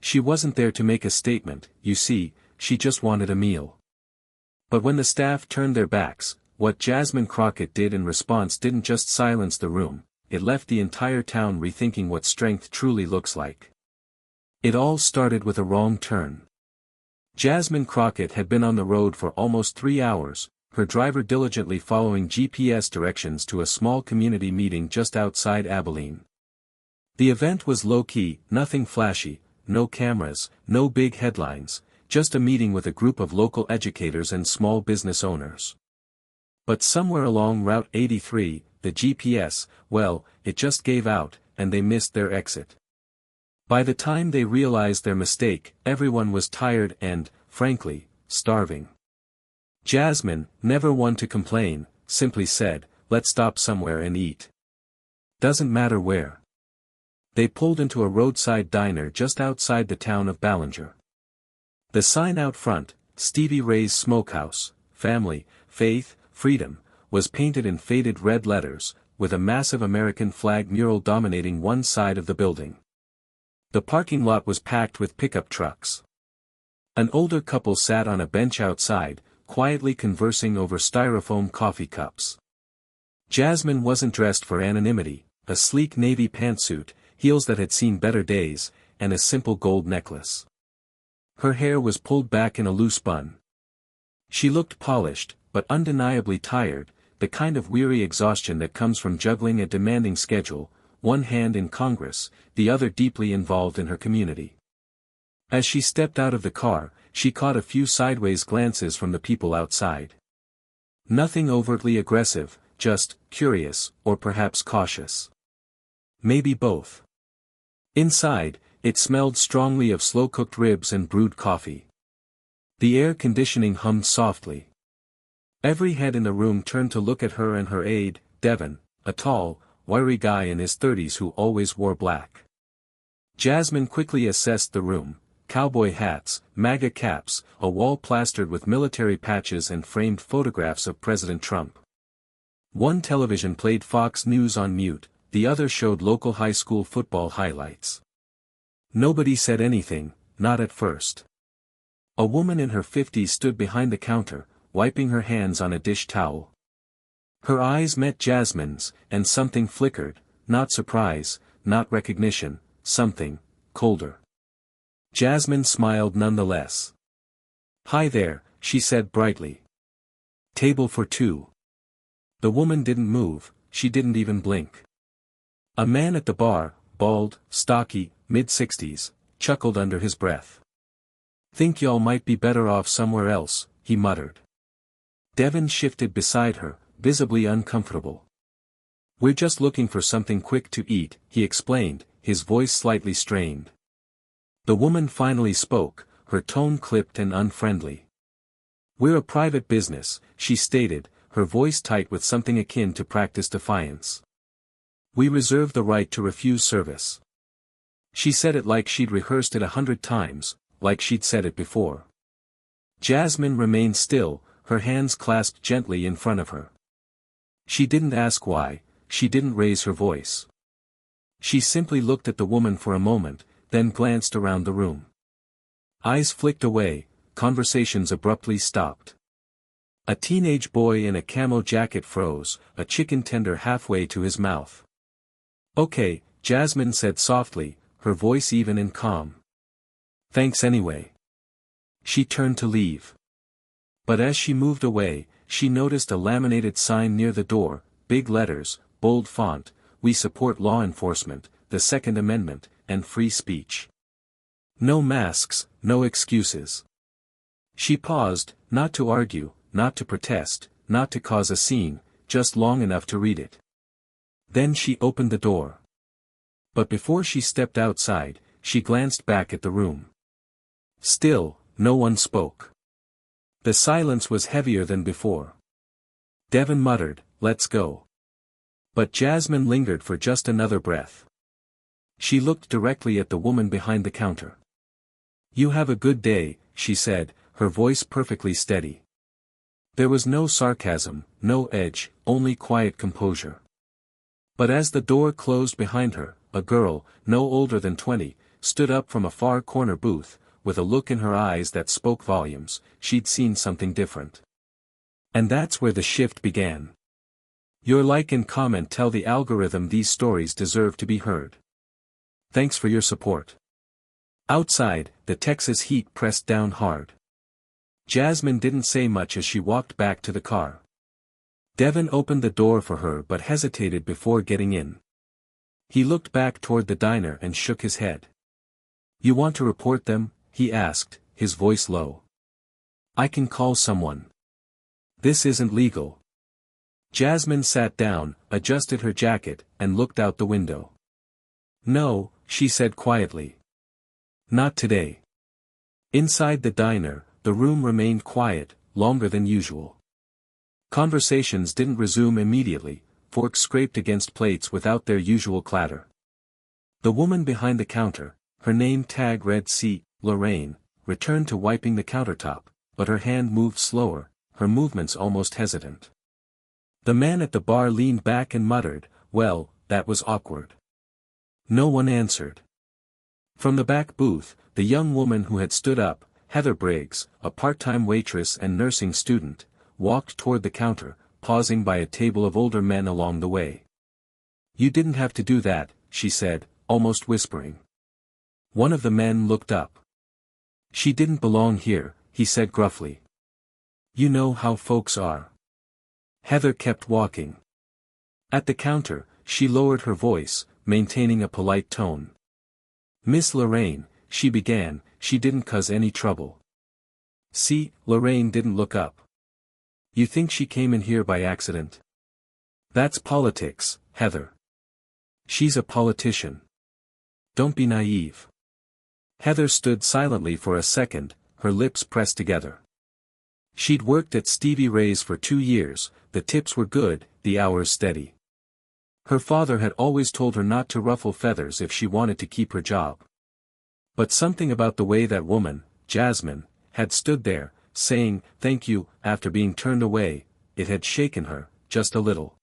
She wasn't there to make a statement, you see, she just wanted a meal. But when the staff turned their backs, what Jasmine Crockett did in response didn't just silence the room, it left the entire town rethinking what strength truly looks like. It all started with a wrong turn. Jasmine Crockett had been on the road for almost 3 hours, her driver diligently following GPS directions to a small community meeting just outside Abilene. The event was low-key, nothing flashy, no cameras, no big headlines, just a meeting with a group of local educators and small business owners. But somewhere along Route 83, the GPS, well, it just gave out, and they missed their exit. By the time they realized their mistake, everyone was tired and, frankly, starving. Jasmine, never one to complain, simply said, "Let's stop somewhere and eat. Doesn't matter where." They pulled into a roadside diner just outside the town of Ballinger. The sign out front, Stevie Ray's Smokehouse, Family, Faith, Freedom, was painted in faded red letters, with a massive American flag mural dominating one side of the building. The parking lot was packed with pickup trucks. An older couple sat on a bench outside, quietly conversing over styrofoam coffee cups. Jasmine wasn't dressed for anonymity, a sleek navy pantsuit, heels that had seen better days, and a simple gold necklace. Her hair was pulled back in a loose bun. She looked polished, but undeniably tired, the kind of weary exhaustion that comes from juggling a demanding schedule, one hand in Congress, the other deeply involved in her community. As she stepped out of the car, she caught a few sideways glances from the people outside. Nothing overtly aggressive, just curious, or perhaps cautious. Maybe both. Inside, it smelled strongly of slow-cooked ribs and brewed coffee. The air conditioning hummed softly. Every head in the room turned to look at her and her aide, Devin, a tall, wiry guy in his 30s who always wore black. Jasmine quickly assessed the room: cowboy hats, MAGA caps, a wall plastered with military patches and framed photographs of President Trump. One television played Fox News on mute, the other showed local high school football highlights. Nobody said anything, not at first. A woman in her 50s stood behind the counter, wiping her hands on a dish towel. Her eyes met Jasmine's, and something flickered, not surprise, not recognition, something colder. Jasmine smiled nonetheless. "Hi there," she said brightly. "Table for two." The woman didn't move, she didn't even blink. A man at the bar, bald, stocky, mid-60s, chuckled under his breath. "Think y'all might be better off somewhere else," he muttered. Devin shifted beside her, visibly uncomfortable. "We're just looking for something quick to eat," he explained, his voice slightly strained. The woman finally spoke, her tone clipped and unfriendly. "We're a private business," she stated, her voice tight with something akin to practiced defiance. "We reserve the right to refuse service." She said it like she'd rehearsed it 100 times, like she'd said it before. Jasmine remained still, her hands clasped gently in front of her. She didn't ask why, she didn't raise her voice. She simply looked at the woman for a moment, then glanced around the room. Eyes flicked away, conversations abruptly stopped. A teenage boy in a camo jacket froze, a chicken tender halfway to his mouth. "Okay," Jasmine said softly, her voice even and calm. "Thanks anyway." She turned to leave. But as she moved away, she noticed a laminated sign near the door, big letters, bold font: "We support law enforcement, the Second Amendment, and free speech. No masks, no excuses." She paused, not to argue, not to protest, not to cause a scene, just long enough to read it. Then she opened the door. But before she stepped outside, she glanced back at the room. Still, no one spoke. The silence was heavier than before. Devin muttered, "Let's go." But Jasmine lingered for just another breath. She looked directly at the woman behind the counter. "You have a good day," she said, her voice perfectly steady. There was no sarcasm, no edge, only quiet composure. But as the door closed behind her, a girl, no older than 20, stood up from a far corner booth, with a look in her eyes that spoke volumes. She'd seen something different. And that's where the shift began. Your like and comment tell the algorithm these stories deserve to be heard. Thanks for your support. Outside, the Texas heat pressed down hard. Jasmine didn't say much as she walked back to the car. Devin opened the door for her but hesitated before getting in. He looked back toward the diner and shook his head. You want to report them? He asked, his voice low. I can call someone. This isn't legal. Jasmine sat down, adjusted her jacket, and looked out the window. No, she said quietly. Not today. Inside the diner, the room remained quiet, longer than usual. Conversations didn't resume immediately, forks scraped against plates without their usual clatter. The woman behind the counter, her name tag read C. Lorraine, returned to wiping the countertop, but her hand moved slower, her movements almost hesitant. The man at the bar leaned back and muttered, well, that was awkward. No one answered. From the back booth, the young woman who had stood up, Heather Briggs, a part-time waitress and nursing student, walked toward the counter, pausing by a table of older men along the way. You didn't have to do that, she said, almost whispering. One of the men looked up. She didn't belong here, he said gruffly. You know how folks are. Heather kept walking. At the counter, she lowered her voice, maintaining a polite tone. Miss Lorraine, she began, she didn't cause any trouble. See, Lorraine didn't look up. You think she came in here by accident? That's politics, Heather. She's a politician. Don't be naive. Heather stood silently for a second, her lips pressed together. She'd worked at Stevie Ray's for 2 years, the tips were good, the hours steady. Her father had always told her not to ruffle feathers if she wanted to keep her job. But something about the way that woman, Jasmine, had stood there, saying, thank you, after being turned away, it had shaken her, just a little.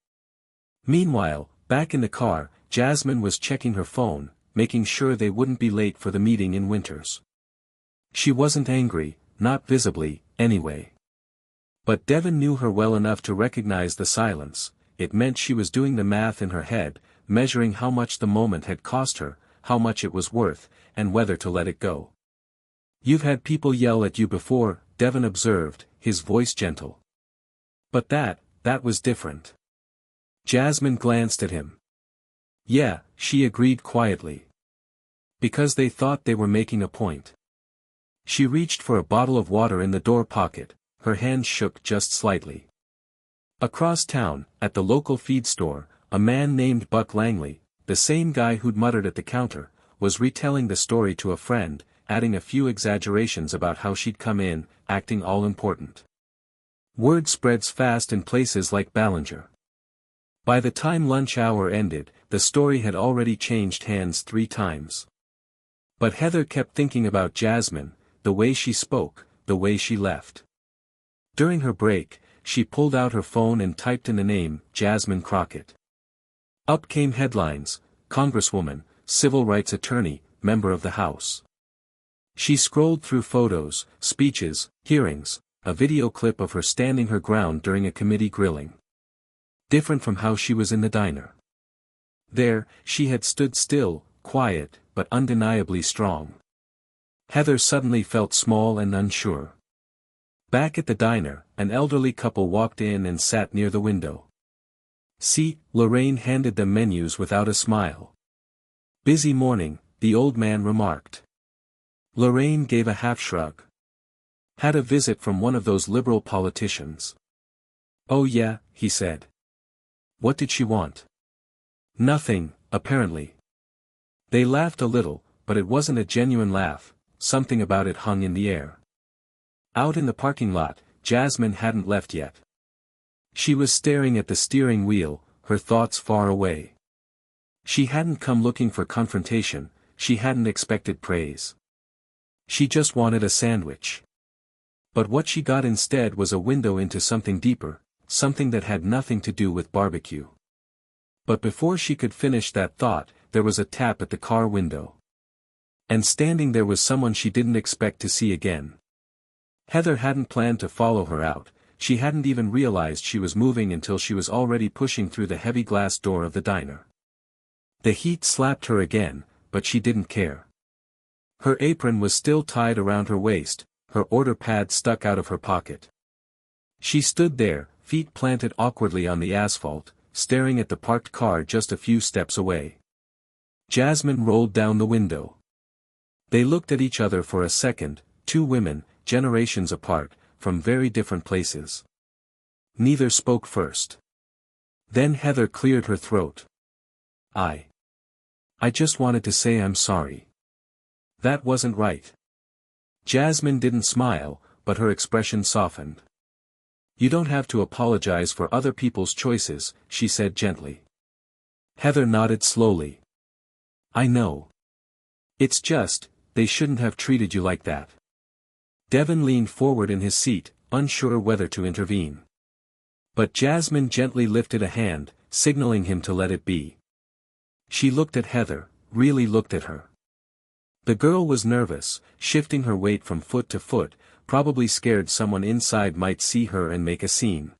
Meanwhile, back in the car, Jasmine was checking her phone, making sure they wouldn't be late for the meeting in Winters. She wasn't angry, not visibly, anyway. But Devin knew her well enough to recognize the silence. It meant she was doing the math in her head, measuring how much the moment had cost her, how much it was worth, and whether to let it go. You've had people yell at you before, Devin observed, his voice gentle. But that was different. Jasmine glanced at him. Yeah, she agreed quietly. Because they thought they were making a point. She reached for a bottle of water in the door pocket, her hand shook just slightly. Across town, at the local feed store, a man named Buck Langley, the same guy who'd muttered at the counter, was retelling the story to a friend, adding a few exaggerations about how she'd come in, acting all important. Word spreads fast in places like Ballinger. By the time lunch hour ended, the story had already changed hands 3 times. But Heather kept thinking about Jasmine, the way she spoke, the way she left. During her break, she pulled out her phone and typed in the name, Jasmine Crockett. Up came headlines, Congresswoman, civil rights attorney, member of the House. She scrolled through photos, speeches, hearings, a video clip of her standing her ground during a committee grilling. Different from how she was in the diner. There, she had stood still, quiet, but undeniably strong. Heather suddenly felt small and unsure. Back at the diner, an elderly couple walked in and sat near the window. See, Lorraine handed them menus without a smile. Busy morning, the old man remarked. Lorraine gave a half shrug. Had a visit from one of those liberal politicians. Oh yeah, he said. What did she want? Nothing, apparently. They laughed a little, but it wasn't a genuine laugh, something about it hung in the air. Out in the parking lot, Jasmine hadn't left yet. She was staring at the steering wheel, her thoughts far away. She hadn't come looking for confrontation, she hadn't expected praise. She just wanted a sandwich. But what she got instead was a window into something deeper, something that had nothing to do with barbecue. But before she could finish that thought, there was a tap at the car window. And standing there was someone she didn't expect to see again. Heather hadn't planned to follow her out, she hadn't even realized she was moving until she was already pushing through the heavy glass door of the diner. The heat slapped her again, but she didn't care. Her apron was still tied around her waist, her order pad stuck out of her pocket. She stood there, feet planted awkwardly on the asphalt, staring at the parked car just a few steps away. Jasmine rolled down the window. They looked at each other for a second, two women, generations apart, from very different places. Neither spoke first. Then Heather cleared her throat. I just wanted to say I'm sorry. That wasn't right. Jasmine didn't smile, but her expression softened. You don't have to apologize for other people's choices, she said gently. Heather nodded slowly. I know. It's just, they shouldn't have treated you like that. Devin leaned forward in his seat, unsure whether to intervene. But Jasmine gently lifted a hand, signaling him to let it be. She looked at Heather, really looked at her. The girl was nervous, shifting her weight from foot to foot, probably scared someone inside might see her and make a scene.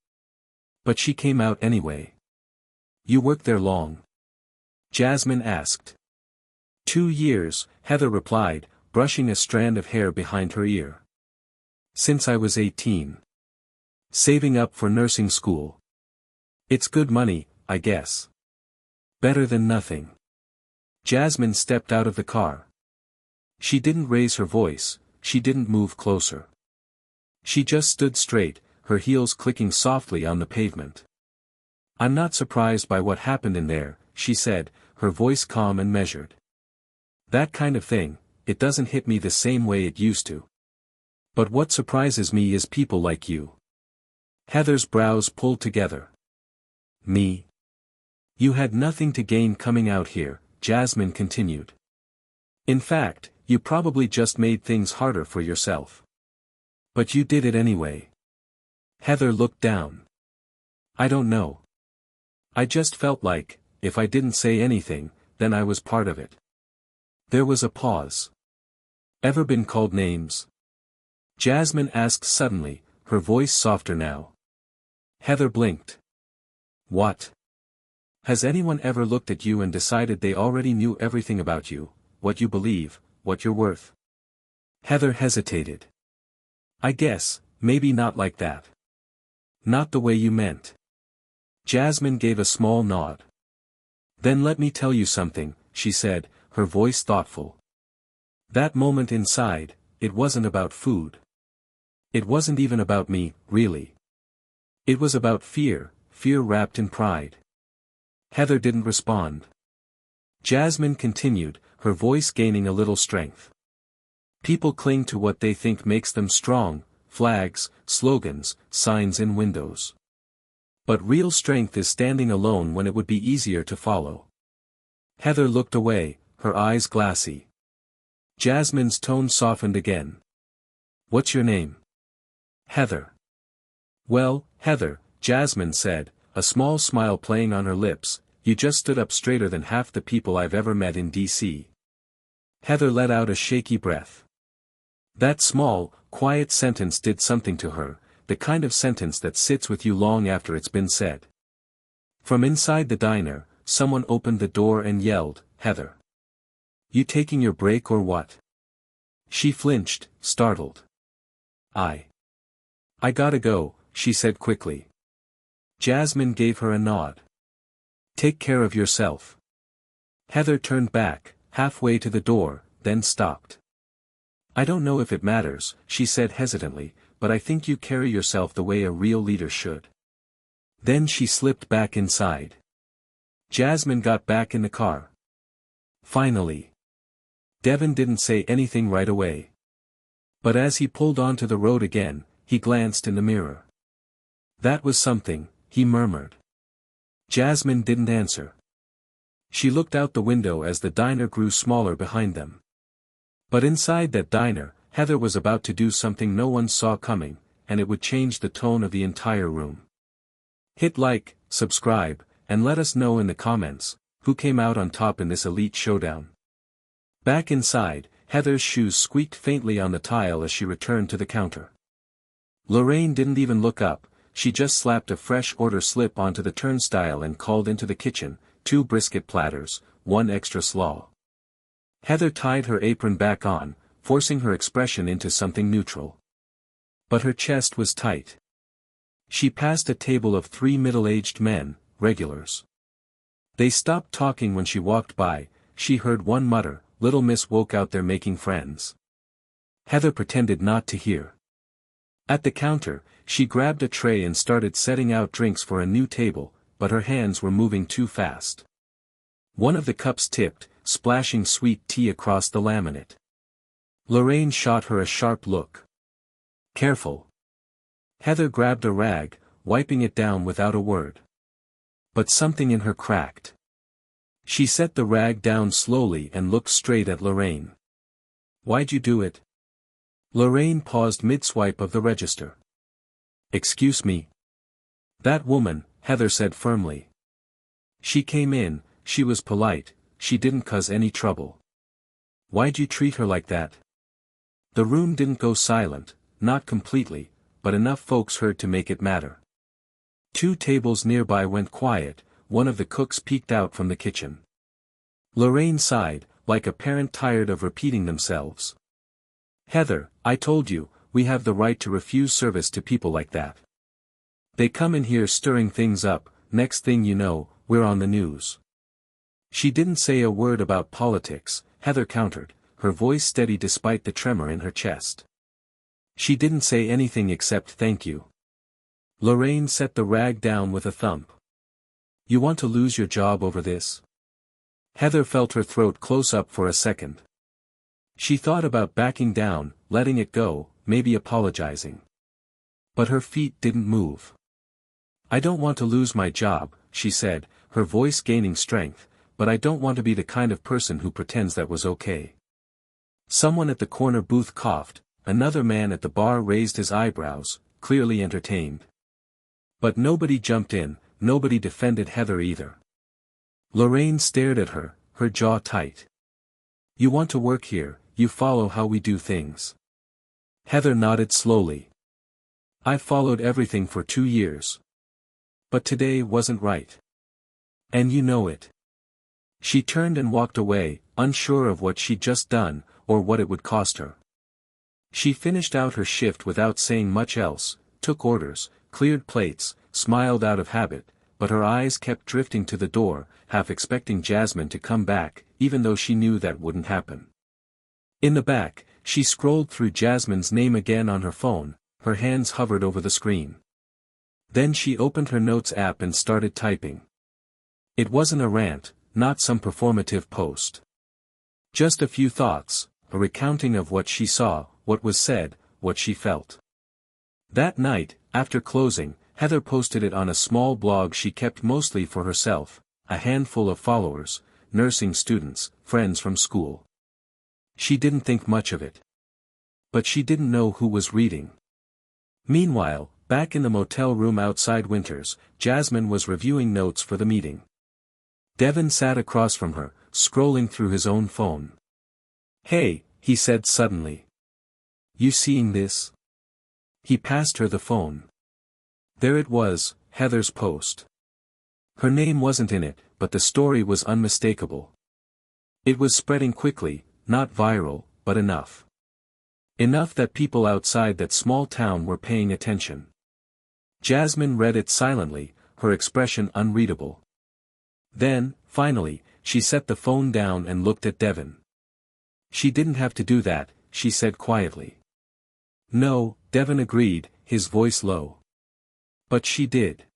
But she came out anyway. You worked there long? Jasmine asked. 2 years, Heather replied, brushing a strand of hair behind her ear. Since I was 18. Saving up for nursing school. It's good money, I guess. Better than nothing. Jasmine stepped out of the car. She didn't raise her voice, she didn't move closer. She just stood straight, her heels clicking softly on the pavement. I'm not surprised by what happened in there, she said, her voice calm and measured. That kind of thing, it doesn't hit me the same way it used to. But what surprises me is people like you. Heather's brows pulled together. Me? You had nothing to gain coming out here, Jasmine continued. In fact, you probably just made things harder for yourself. But you did it anyway. Heather looked down. I don't know. I just felt like, if I didn't say anything, then I was part of it. There was a pause. Ever been called names? Jasmine asked suddenly, her voice softer now. Heather blinked. What? Has anyone ever looked at you and decided they already knew everything about you, what you believe, what you're worth? Heather hesitated. I guess, maybe not like that. Not the way you meant. Jasmine gave a small nod. Then let me tell you something, she said, her voice thoughtful. That moment inside, it wasn't about food. It wasn't even about me, really. It was about fear, fear wrapped in pride. Heather didn't respond. Jasmine continued, her voice gaining a little strength. People cling to what they think makes them strong, flags, slogans, signs in windows. But real strength is standing alone when it would be easier to follow. Heather looked away, her eyes glassy. Jasmine's tone softened again. What's your name? Heather. Well, Heather, Jasmine said, a small smile playing on her lips, you just stood up straighter than half the people I've ever met in D.C. Heather let out a shaky breath. That small, quiet sentence did something to her, the kind of sentence that sits with you long after it's been said. From inside the diner, someone opened the door and yelled, Heather. You taking your break or what? She flinched, startled. I gotta go, she said quickly. Jasmine gave her a nod. Take care of yourself. Heather turned back, halfway to the door, then stopped. I don't know if it matters, she said hesitantly, but I think you carry yourself the way a real leader should. Then she slipped back inside. Jasmine got back in the car. Finally. Devin didn't say anything right away. But as he pulled onto the road again, he glanced in the mirror. That was something, he murmured. Jasmine didn't answer. She looked out the window as the diner grew smaller behind them. But inside that diner, Heather was about to do something no one saw coming, and it would change the tone of the entire room. Hit like, subscribe, and let us know in the comments, who came out on top in this elite showdown. Back inside, Heather's shoes squeaked faintly on the tile as she returned to the counter. Lorraine didn't even look up, she just slapped a fresh order slip onto the turnstile and called into the kitchen, 2 brisket platters, 1 extra slaw. Heather tied her apron back on, forcing her expression into something neutral. But her chest was tight. She passed a table of 3 middle-aged men, regulars. They stopped talking when she walked by. She heard one mutter, "Little Miss woke out there making friends." Heather pretended not to hear. At the counter, she grabbed a tray and started setting out drinks for a new table, but her hands were moving too fast. One of the cups tipped, splashing sweet tea across the laminate. Lorraine shot her a sharp look. "Careful." Heather grabbed a rag, wiping it down without a word. But something in her cracked. She set the rag down slowly and looked straight at Lorraine. "Why'd you do it?" Lorraine paused mid-swipe of the register. "Excuse me." "That woman," Heather said firmly. "She came in, she was polite, she didn't cause any trouble." "Why'd you treat her like that?" The room didn't go silent, not completely, but enough folks heard to make it matter. 2 tables nearby went quiet, one of the cooks peeked out from the kitchen. Lorraine sighed, like a parent tired of repeating themselves. "Heather, I told you, we have the right to refuse service to people like that. They come in here stirring things up, next thing you know, we're on the news." "She didn't say a word about politics," Heather countered, her voice steady despite the tremor in her chest. "She didn't say anything except thank you." Lorraine set the rag down with a thump. "You want to lose your job over this?" Heather felt her throat close up for a second. She thought about backing down, letting it go, maybe apologizing. But her feet didn't move. "I don't want to lose my job," she said, her voice gaining strength, "but I don't want to be the kind of person who pretends that was okay." Someone at the corner booth coughed, another man at the bar raised his eyebrows, clearly entertained. But nobody jumped in, nobody defended Heather either. Lorraine stared at her, her jaw tight. "You want to work here, you follow how we do things." Heather nodded slowly. "I've followed everything for 2 years. But today wasn't right. And you know it." She turned and walked away, unsure of what she'd just done, or what it would cost her. She finished out her shift without saying much else, took orders, cleared plates, smiled out of habit, but her eyes kept drifting to the door, half expecting Jasmine to come back, even though she knew that wouldn't happen. In the back, she scrolled through Jasmine's name again on her phone, her hands hovered over the screen. Then she opened her notes app and started typing. It wasn't a rant, not some performative post. Just a few thoughts, a recounting of what she saw, what was said, what she felt. That night, after closing, Heather posted it on a small blog she kept mostly for herself, a handful of followers, nursing students, friends from school. She didn't think much of it. But she didn't know who was reading. Meanwhile, back in the motel room outside Winters, Jasmine was reviewing notes for the meeting. Devin sat across from her, scrolling through his own phone. "Hey," he said suddenly. "You seeing this?" He passed her the phone. There it was, Heather's post. Her name wasn't in it, but the story was unmistakable. It was spreading quickly, not viral, but enough. Enough that people outside that small town were paying attention. Jasmine read it silently, her expression unreadable. Then, finally, she set the phone down and looked at Devin. "She didn't have to do that," she said quietly. "No," Devin agreed, his voice low. "But she did."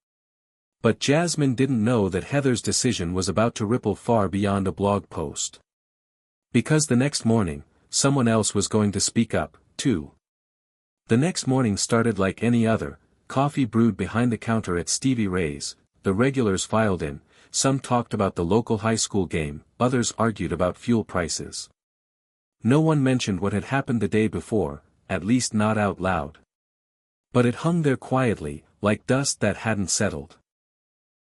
But Jasmine didn't know that Heather's decision was about to ripple far beyond a blog post. Because the next morning, someone else was going to speak up, too. The next morning started like any other, coffee brewed behind the counter at Stevie Ray's, the regulars filed in, some talked about the local high school game, others argued about fuel prices. No one mentioned what had happened the day before, at least not out loud. But it hung there quietly, like dust that hadn't settled.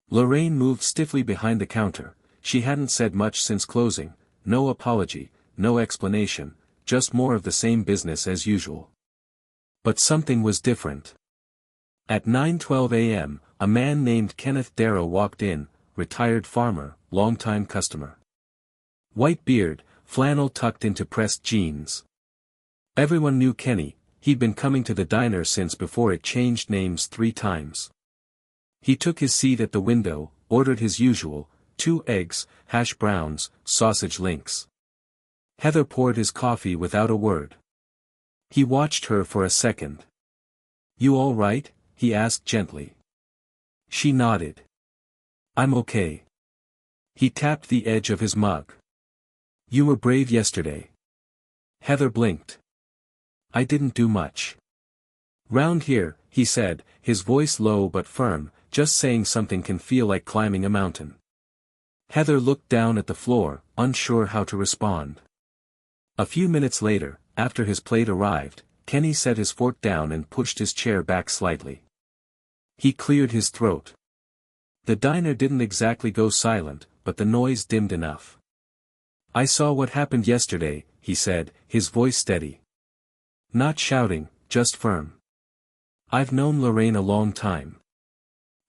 Lorraine moved stiffly behind the counter, she hadn't said much since closing, no apology, no explanation, just more of the same business as usual. But something was different. At 9:12 a.m., a man named Kenneth Darrow walked in, retired farmer, longtime customer. White beard, flannel tucked into pressed jeans. Everyone knew Kenny, he'd been coming to the diner since before it changed names 3 times. He took his seat at the window, ordered his usual, 2 eggs, hash browns, sausage links. Heather poured his coffee without a word. He watched her for a second. "You all right?" he asked gently. She nodded. "I'm okay." He tapped the edge of his mug. "You were brave yesterday." Heather blinked. "I didn't do much. Round here," he said, his voice low but firm, "just saying something can feel like climbing a mountain." Heather looked down at the floor, unsure how to respond. A few minutes later, after his plate arrived, Kenny set his fork down and pushed his chair back slightly. He cleared his throat. The diner didn't exactly go silent, but the noise dimmed enough. "I saw what happened yesterday," he said, his voice steady. Not shouting, just firm. "I've known Lorraine a long time.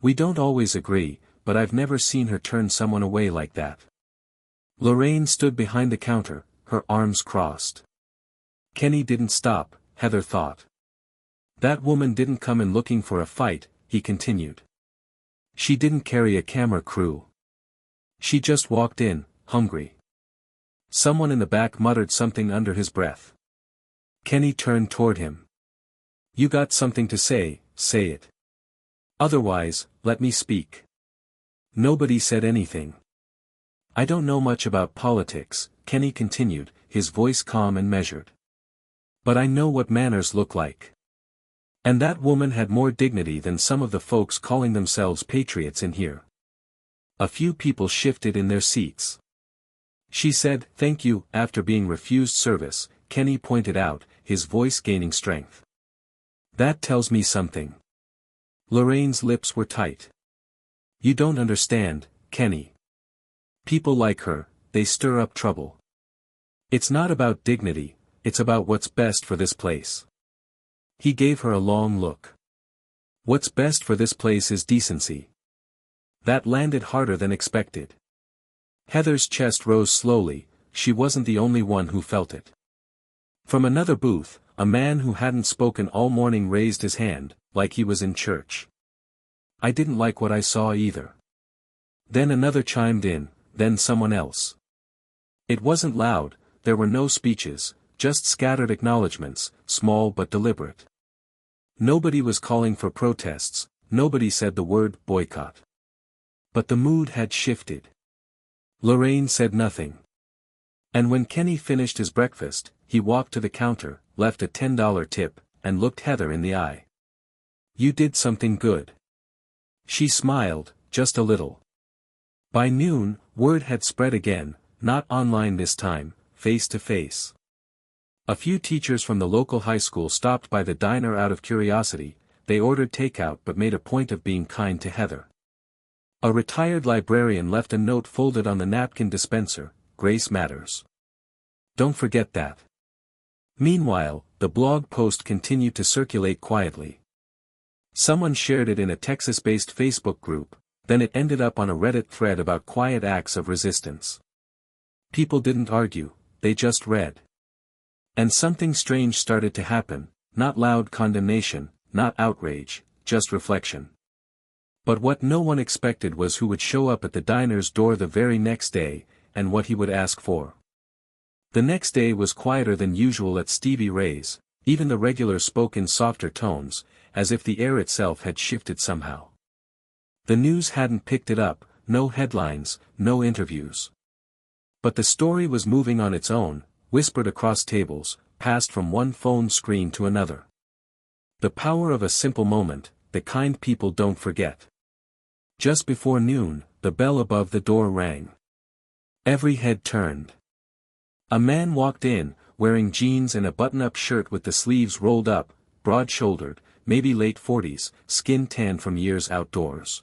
We don't always agree, but I've never seen her turn someone away like that." Lorraine stood behind the counter, her arms crossed. Kenny didn't stop, Heather thought. "That woman didn't come in looking for a fight," he continued. "She didn't carry a camera crew. She just walked in, hungry." Someone in the back muttered something under his breath. Kenny turned toward him. "You got something to say, say it. Otherwise, let me speak." Nobody said anything. "I don't know much about politics," Kenny continued, his voice calm and measured. "But I know what manners look like. And that woman had more dignity than some of the folks calling themselves patriots in here." A few people shifted in their seats. "She said, 'Thank you,' after being refused service," Kenny pointed out, his voice gaining strength. "That tells me something." Lorraine's lips were tight. "You don't understand, Kenny. People like her, they stir up trouble. It's not about dignity, it's about what's best for this place." He gave her a long look. "What's best for this place is decency." That landed harder than expected. Heather's chest rose slowly, she wasn't the only one who felt it. From another booth, a man who hadn't spoken all morning raised his hand, like he was in church. "I didn't like what I saw either." Then another chimed in, then someone else. It wasn't loud, there were no speeches, just scattered acknowledgments, small but deliberate. Nobody was calling for protests, nobody said the word boycott. But the mood had shifted. Lorraine said nothing. And when Kenny finished his breakfast, he walked to the counter, left a $10 tip, and looked Heather in the eye. "You did something good." She smiled, just a little. By noon, word had spread again, not online this time, face to face. A few teachers from the local high school stopped by the diner out of curiosity, they ordered takeout but made a point of being kind to Heather. A retired librarian left a note folded on the napkin dispenser, "Grace matters. Don't forget that." Meanwhile, the blog post continued to circulate quietly. Someone shared it in a Texas-based Facebook group, then it ended up on a Reddit thread about quiet acts of resistance. People didn't argue, they just read. And something strange started to happen, not loud condemnation, not outrage, just reflection. But what no one expected was who would show up at the diner's door the very next day, and what he would ask for. The next day was quieter than usual at Stevie Ray's, even the regulars spoke in softer tones, as if the air itself had shifted somehow. The news hadn't picked it up, no headlines, no interviews. But the story was moving on its own, whispered across tables, passed from one phone screen to another. The power of a simple moment, the kind people don't forget. Just before noon, the bell above the door rang. Every head turned. A man walked in, wearing jeans and a button-up shirt with the sleeves rolled up, broad-shouldered, maybe late 40s, skin tanned from years outdoors.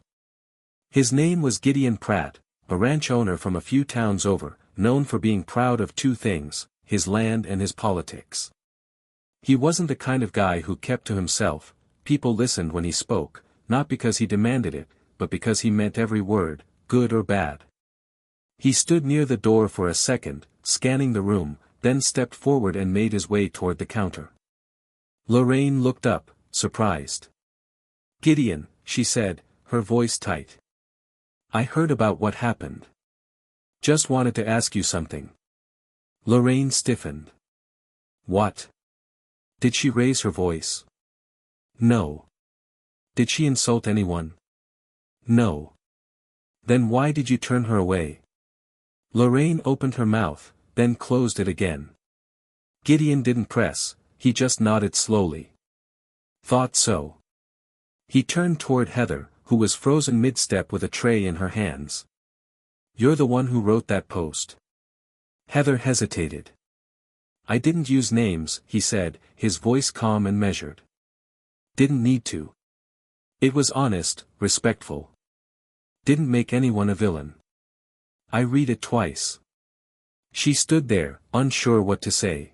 His name was Gideon Pratt, a ranch owner from a few towns over, known for being proud of two things, his land and his politics. He wasn't the kind of guy who kept to himself. People listened when he spoke, not because he demanded it, but because he meant every word, good or bad. He stood near the door for a second, scanning the room, then stepped forward and made his way toward the counter. Lorraine looked up, surprised. "Gideon," she said, her voice tight. "I heard about what happened. Just wanted to ask you something." Lorraine stiffened. "What?" Did she raise her voice? No. Did she insult anyone? No. Then why did you turn her away? Lorraine opened her mouth, then closed it again. Gideon didn't press, he just nodded slowly. "Thought so." He turned toward Heather, who was frozen mid-step with a tray in her hands. "You're the one who wrote that post." Heather hesitated. "I didn't use names," he said, his voice calm and measured. "Didn't need to. It was honest, respectful. Didn't make anyone a villain. I read it twice." She stood there, unsure what to say.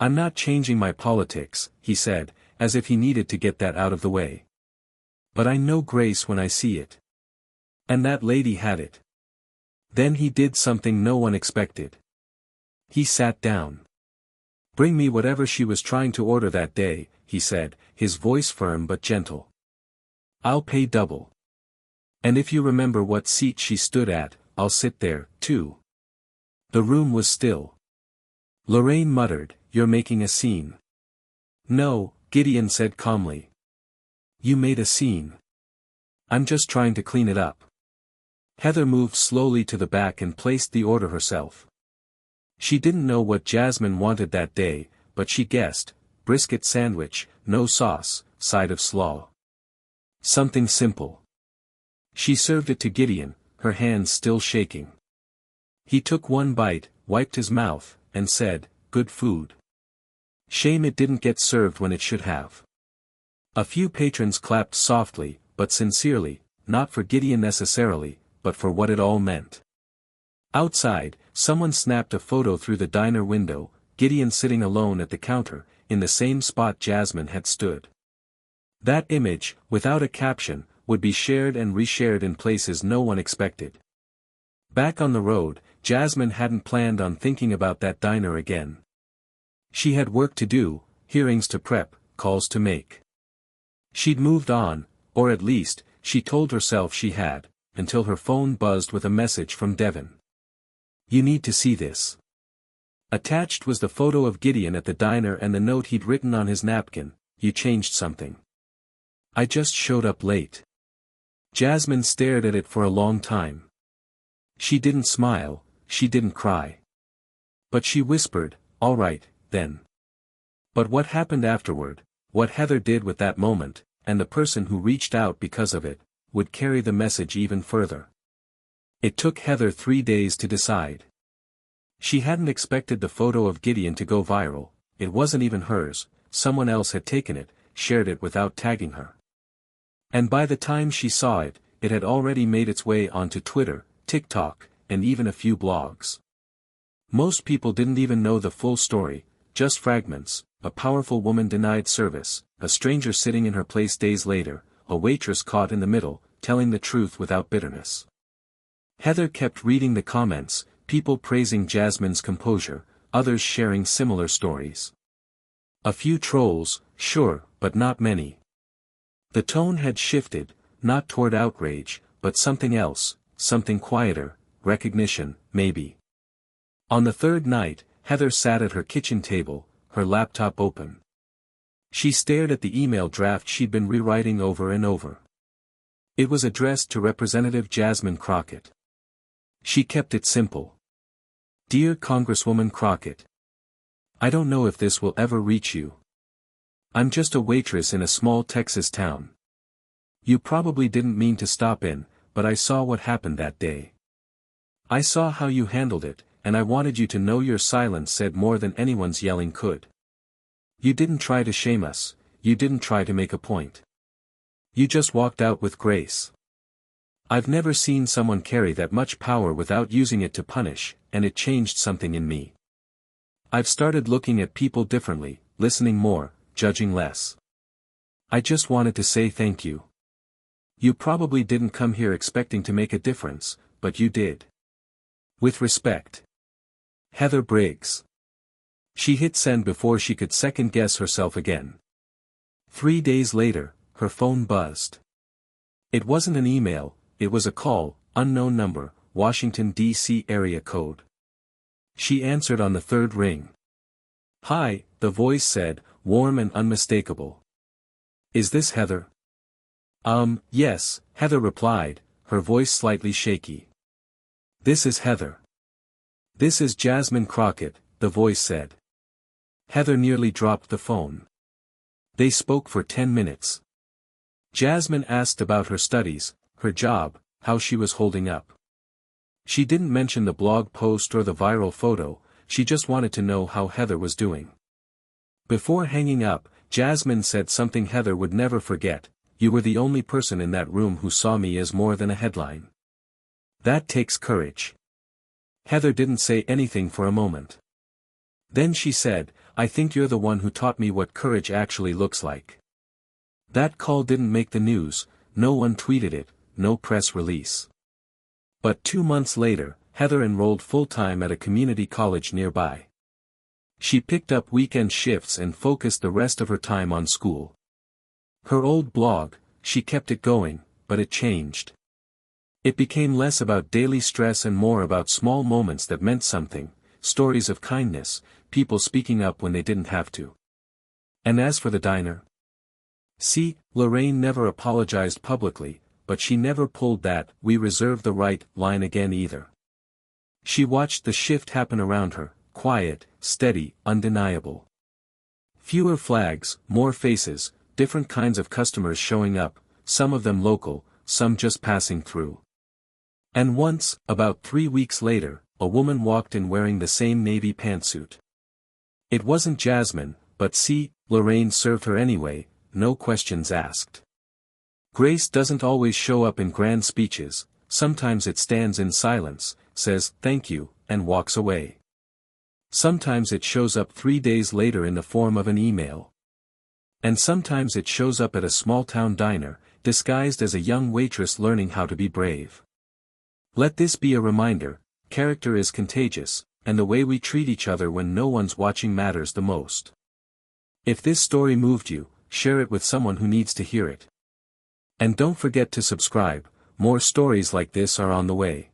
"I'm not changing my politics," he said, as if he needed to get that out of the way. "But I know grace when I see it. And that lady had it." Then he did something no one expected. He sat down. "Bring me whatever she was trying to order that day," he said, his voice firm but gentle. "I'll pay double. And if you remember what seat she stood at, I'll sit there, too." The room was still. Lorraine muttered, "You're making a scene." "No," Gideon said calmly. "You made a scene. I'm just trying to clean it up." Heather moved slowly to the back and placed the order herself. She didn't know what Jasmine wanted that day, but she guessed: brisket sandwich, no sauce, side of slaw. Something simple. She served it to Gideon, her hands still shaking. He took one bite, wiped his mouth, and said, "Good food. Shame it didn't get served when it should have." A few patrons clapped softly, but sincerely, not for Gideon necessarily, but for what it all meant. Outside, someone snapped a photo through the diner window, Gideon sitting alone at the counter, in the same spot Jasmine had stood. That image, without a caption, would be shared and reshared in places no one expected. Back on the road, Jasmine hadn't planned on thinking about that diner again. She had work to do, hearings to prep, calls to make. She'd moved on, or at least, she told herself she had, until her phone buzzed with a message from Devin. "You need to see this." Attached was the photo of Gideon at the diner and the note he'd written on his napkin: "You changed something. I just showed up late." Jasmine stared at it for a long time. She didn't smile, she didn't cry. But she whispered, "All right, then." But what happened afterward, what Heather did with that moment, and the person who reached out because of it, would carry the message even further. It took Heather 3 days to decide. She hadn't expected the photo of Gideon to go viral. It wasn't even hers, someone else had taken it, shared it without tagging her. And by the time she saw it, it had already made its way onto Twitter, TikTok, and even a few blogs. Most people didn't even know the full story, just fragments: a powerful woman denied service, a stranger sitting in her place days later, a waitress caught in the middle, telling the truth without bitterness. Heather kept reading the comments, people praising Jasmine's composure, others sharing similar stories. A few trolls, sure, but not many. The tone had shifted, not toward outrage, but something else, something quieter, recognition, maybe. On the third night, Heather sat at her kitchen table, her laptop open. She stared at the email draft she'd been rewriting over and over. It was addressed to Representative Jasmine Crockett. She kept it simple. "Dear Congresswoman Crockett, I don't know if this will ever reach you. I'm just a waitress in a small Texas town. You probably didn't mean to stop in, but I saw what happened that day. I saw how you handled it, and I wanted you to know your silence said more than anyone's yelling could. You didn't try to shame us, you didn't try to make a point. You just walked out with grace. I've never seen someone carry that much power without using it to punish, and it changed something in me. I've started looking at people differently, listening more, judging less. I just wanted to say thank you. You probably didn't come here expecting to make a difference, but you did. With respect. Heather Briggs. She hit send before she could second-guess herself again. 3 days later, her phone buzzed. It wasn't an email, it was a call, unknown number, Washington, D.C. area code. She answered on the third ring. "Hi," the voice said, warm and unmistakable. "Is this Heather?" Yes," Heather replied, her voice slightly shaky. "This is Heather." "This is Jasmine Crockett," the voice said. Heather nearly dropped the phone. They spoke for 10 minutes. Jasmine asked about her studies, her job, how she was holding up. She didn't mention the blog post or the viral photo, she just wanted to know how Heather was doing. Before hanging up, Jasmine said something Heather would never forget: "You were the only person in that room who saw me as more than a headline. That takes courage." Heather didn't say anything for a moment. Then she said, "I think you're the one who taught me what courage actually looks like." That call didn't make the news, no one tweeted it, no press release. But 2 months later, Heather enrolled full-time at a community college nearby. She picked up weekend shifts and focused the rest of her time on school. Her old blog, she kept it going, but it changed. It became less about daily stress and more about small moments that meant something, stories of kindness, people speaking up when they didn't have to. And as for the diner? See, Lorraine never apologized publicly, but she never pulled that "we reserve the right" line again either. She watched the shift happen around her, quiet, steady, undeniable. Fewer flags, more faces, different kinds of customers showing up, some of them local, some just passing through. And once, about 3 weeks later, a woman walked in wearing the same navy pantsuit. It wasn't Jasmine, but see, Lorraine served her anyway, no questions asked. Grace doesn't always show up in grand speeches, sometimes it stands in silence, says "thank you," and walks away. Sometimes it shows up 3 days later in the form of an email. And sometimes it shows up at a small-town diner, disguised as a young waitress learning how to be brave. Let this be a reminder: character is contagious, and the way we treat each other when no one's watching matters the most. If this story moved you, share it with someone who needs to hear it. And don't forget to subscribe, more stories like this are on the way.